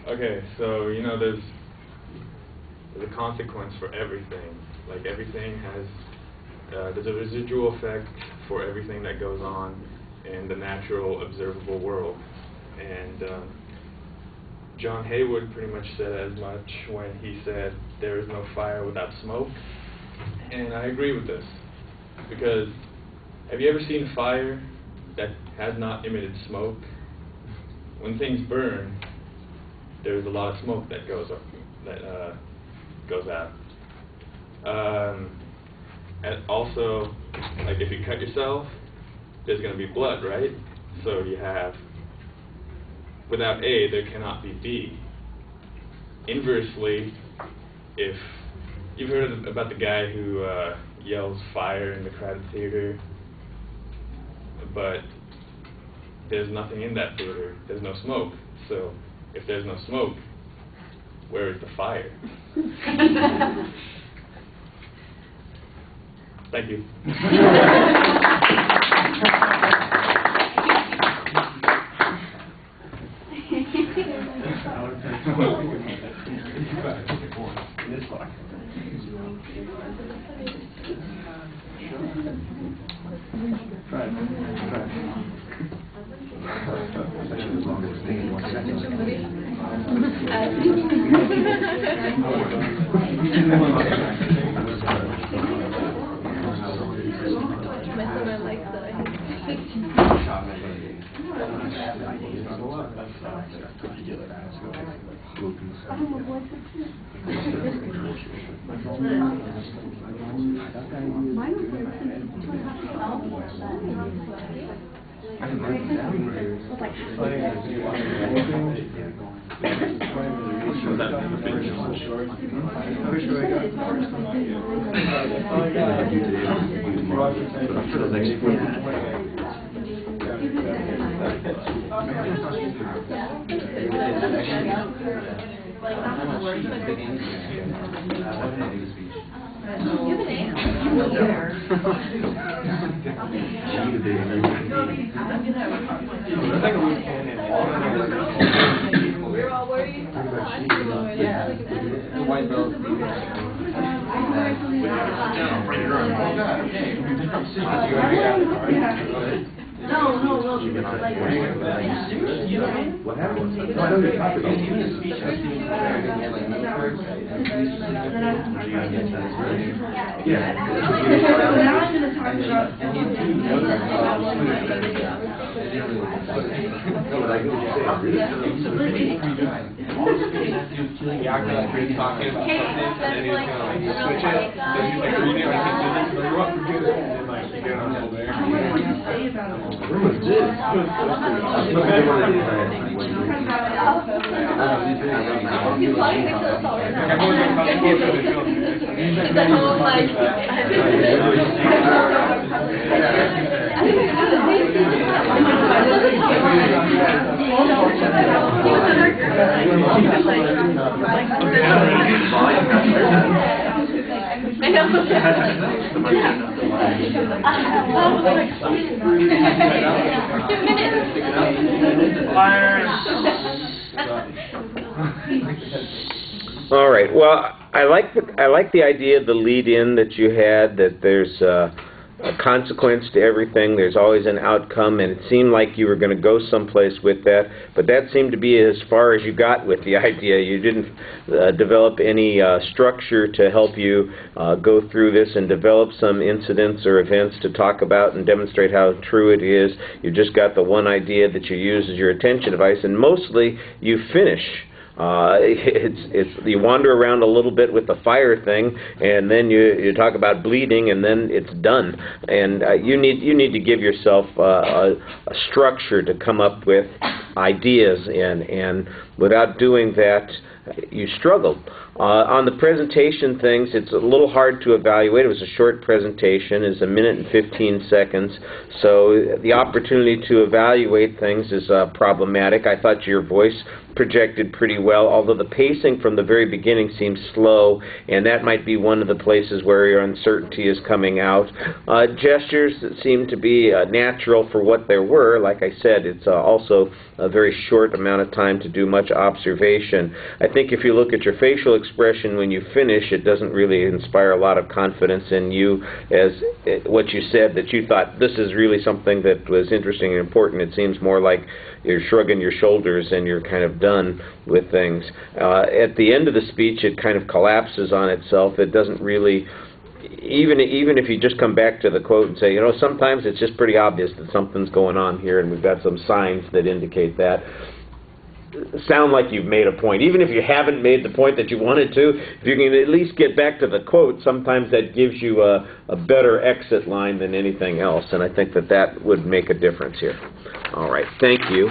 Okay, so there's a consequence for everything. Like everything has, there's a residual effect for everything that goes on in the natural observable world. And John Haywood pretty much said as much when he said there is no fire without smoke. And I agree with this, because have you ever seen a fire that has not emitted smoke? When things burn, there's a lot of smoke that goes up, goes out. And also, like if you cut yourself, there's going to be blood, right? So you have, without A, there cannot be B. Inversely, if you've heard about the guy who yells fire in the crowded theater, but there's nothing in that theater, there's no smoke. So if there's no smoke, where is the fire? Thank you. What happened? I know you're talking about yeah. Now I'm going to talk about no, but I get what you're saying. He acted like he was talking about something, and then he was going to like switch it. So he's like reading like his business, and like, what, forget it, and then like you get on over there. Where was this? All right. Well, I like the idea of the lead-in that you had, that there's a consequence to everything. There's always an outcome, and it seemed like you were going to go someplace with that, but that seemed to be as far as you got with the idea. You didn't develop any structure to help you go through this and develop some incidents or events to talk about and demonstrate how true it is. You just got the one idea that you use as your attention device, and mostly you finish. You wander around a little bit with the fire thing, and then you talk about bleeding, and then it's done. And you need to give yourself a structure to come up with ideas, and without doing that, you struggled. On the presentation things, it's a little hard to evaluate. It was a short presentation. It's 1 minute and 15 seconds. So the opportunity to evaluate things is problematic. I thought your voice projected pretty well, although the pacing from the very beginning seems slow, and that might be one of the places where your uncertainty is coming out. Gestures that seem to be natural for what there were. Like I said, it's also a very short amount of time to do much observation. I think if you look at your facial expression when you finish, it doesn't really inspire a lot of confidence in you as what you said, that you thought this is really something that was interesting and important. It seems more like you're shrugging your shoulders and you're kind of done with things. At the end of the speech, it kind of collapses on itself. It doesn't really, even if you just come back to the quote and say, you know, sometimes it's just pretty obvious that something's going on here, and we've got some signs that indicate that. Sound like you've made a point. Even if you haven't made the point that you wanted to, if you can at least get back to the quote, sometimes that gives you a better exit line than anything else, and I think that that would make a difference here. All right, thank you.